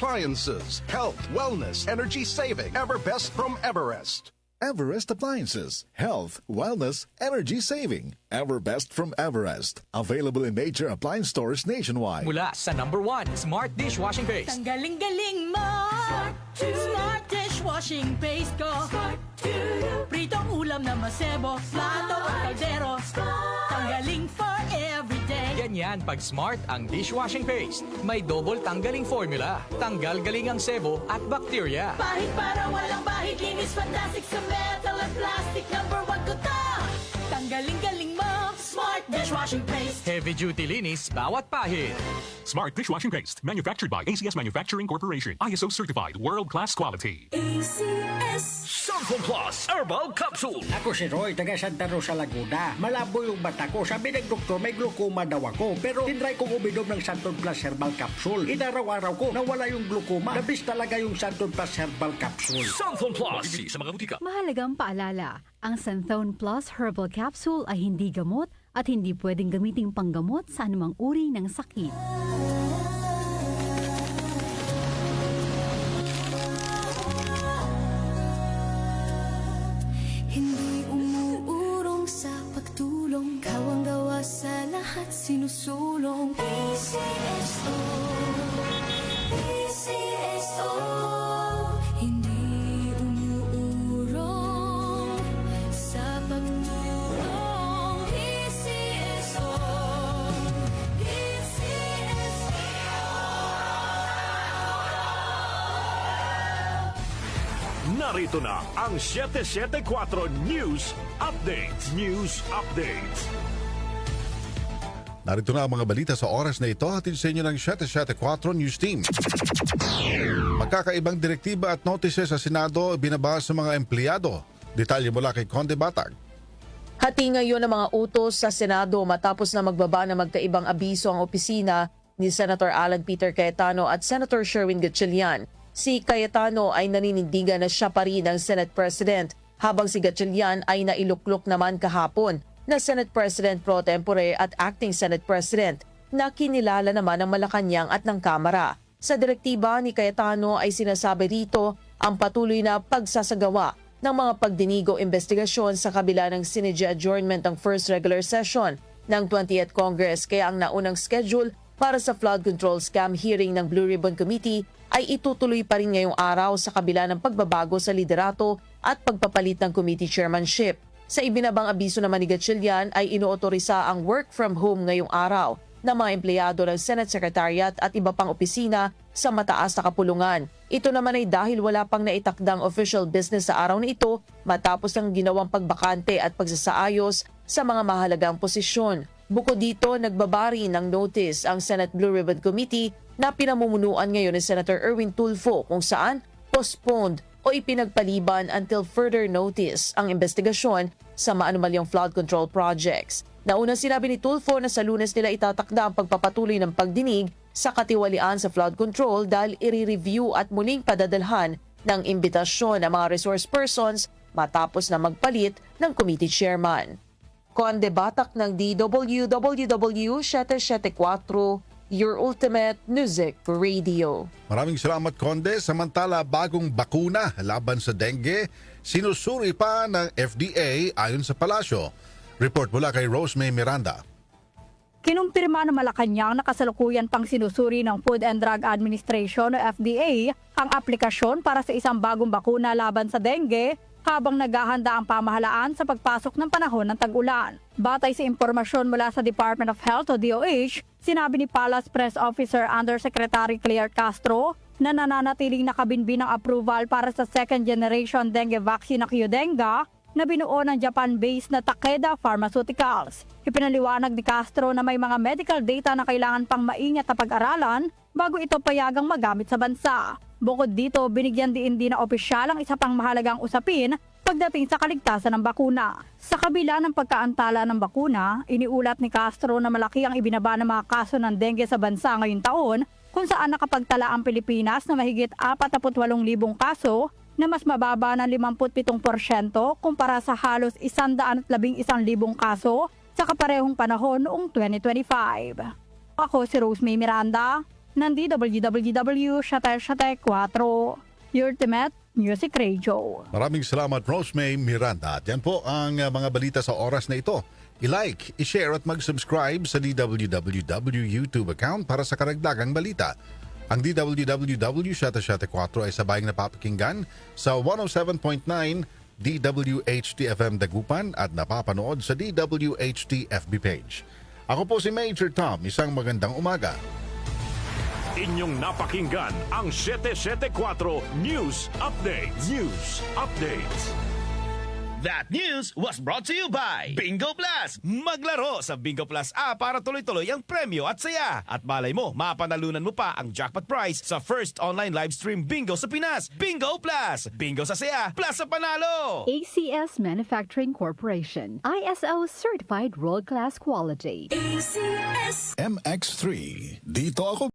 Appliances. Health, wellness, energy saving. Everbest from Everest. Everest Appliances. Health, wellness, energy saving. Everbest from Everest. Available in major appliance stores nationwide. Mula sa #1 Smart Dishwashing Paste. Ang galing-galing mo. Smart Dishwashing Paste ko. Pritong ulam na masebo. Plato at kaldero. Tanggaling for everyday. Ganyan pag Smart ang dishwashing paste. May double tanggaling formula. Tanggal galing ang sebo at bakterya. Pahit para walang bahid. Linis fantastic sa metal at plastic. #1 ko to. Tanggaling-galing mo. Smart Dishwashing Paste. Heavy duty linis bawat pahid. Smart Dishwashing Paste, manufactured by ACS Manufacturing Corporation. ISO certified, world-class quality. ACS. Sulfon Plus Herbal Capsule. Ako si Roy, taga Santa Rosa, Laguna. Malabo yung mata ko. Sabi ng doktor, may glaucoma daw ako. Pero tinry kong uminom ng Sulfon Plus Herbal Capsule. Inaraw-araw ko, nawala yung glaucoma. Nabis talaga yung Sulfon Plus Herbal Capsule. Sulfon Plus. Bibili sa mga butika. Mahalagang paalala, ang Santhone Plus Herbal Capsule ay hindi gamot at hindi pwedeng gamiting panggamot sa anumang uri ng sakit. Hindi umuurong sa pagtulong, kawang gawa sa lahat sinusulong. PCSO, PCSO. Hindi umuurong sa pagtulong. PCSO, PCSO. Narito na ang 774 News Update. News Update. Narito na ang mga balita sa oras na ito, hatid sa inyo ng 774 News Team. Magkakaibang direktiba at notices sa Senado binaba sa mga empleyado. Detalye mula kay Conde Batag. Hati ngayon ang mga utos sa Senado matapos na magbaba ng magkaibang abiso ang opisina ni Senator Alan Peter Cayetano at Senator Sherwin Gatchalian. Si Cayetano ay naninindigan na siya pa rin ang Senate President, habang si Gatchalian ay nailuklok naman kahapon na Senate President pro tempore at Acting Senate President na kinilala naman ng Malacanang at ng Kamara. Sa direktiba ni Cayetano ay sinasabi rito ang patuloy na pagsasagawa ng mga pagdinig o investigasyon sa kabila ng sinidya adjournment ng first regular session ng 20th Congress, kaya ang naunang schedule para sa flood control scam hearing ng Blue Ribbon Committee ay itutuloy pa rin ngayong araw sa kabila ng pagbabago sa liderato at pagpapalit ng committee chairmanship. Sa ibinabang abiso naman ni Gatchalian ay inuotorisa ang work from home ngayong araw ng mga empleyado ng Senate Secretariat at iba pang opisina sa mataas na kapulungan. Ito naman ay dahil wala pang naitakdang official business sa araw na ito matapos ang ginawang pagbakante at pagsasaayos sa mga mahalagang posisyon. Bukod dito, nagbabari ng notice ang Senate Blue Ribbon Committee na pinamumunuan ngayon ni Senator Erwin Tulfo kung saan postponed o ipinagpaliban until further notice ang investigasyon sa maanumalyang flood control projects. Nauna sinabi ni Tulfo na sa Lunes nila itatakda ang pagpapatuloy ng pagdinig sa katiwalian sa flood control dahil i-review at muling padadalhan ng imbitasyon ng mga resource persons matapos na magpalit ng committee chairman. Conde Batak ng DWWW 774, your ultimate music radio. Maraming salamat, Conde. Samantala, bagong bakuna laban sa dengue, sinusuri pa ng FDA ayon sa palasyo. Report mula kay Rosemary Miranda. Kinumpirma ng Malacanang na kasalukuyan pang sinusuri ng Food and Drug Administration o FDA ang aplikasyon para sa isang bagong bakuna laban sa dengue habang naghahanda ang pamahalaan sa pagpasok ng panahon ng tag-ulan. Batay sa impormasyon mula sa Department of Health o DOH, sinabi ni Palace Press Officer Undersecretary Claire Castro na nananatiling nakabinbin ang approval para sa second generation dengue vaccine na Qdenga na binuo ng Japan-based na Takeda Pharmaceuticals. Ipinaliwanag ni Castro na may mga medical data na kailangan pang maingat na pag-aralan bago ito payagang magamit sa bansa. Bukod dito, binigyan din na opisyal ang isa pang mahalagang usapin pagdating sa kaligtasan ng bakuna. Sa kabila ng pagkaantala ng bakuna, iniulat ni Castro na malaki ang ibinaba ng mga kaso ng dengue sa bansa ngayong taon, kung saan nakapagtala ang Pilipinas na mahigit 48,000 kaso na mas mababa ng 57% kumpara sa halos 111,000 kaso sa kaparehong panahon noong 2025. Ako si Rosemary Miranda ng DWWW-4, Ultimate Music Radio. Maraming salamat, Rosemary Miranda. At yan po ang mga balita sa oras na ito. I-like, i-share at mag-subscribe sa DWWW YouTube account para sa karagdagang balita. Ang DWWW-4 ay sabayang napapakinggan sa 107.9 DWHT-FM Dagupan at napapanood sa DWHT FB page. Ako po si Major Tom. Isang magandang umaga. Inyong napakinggan ang 774 News Update. News Update. That news was brought to you by Bingo Plus. Maglaro sa Bingo Plus app para tuloy-tuloy ang premyo at saya. At malay mo, mapanalunan mo pa ang jackpot prize sa first online live stream bingo sa Pinas. Bingo Plus. Bingo sa saya, plus sa panalo. ACS Manufacturing Corporation. ISO Certified World Class Quality. ACS. MX3. Dito ako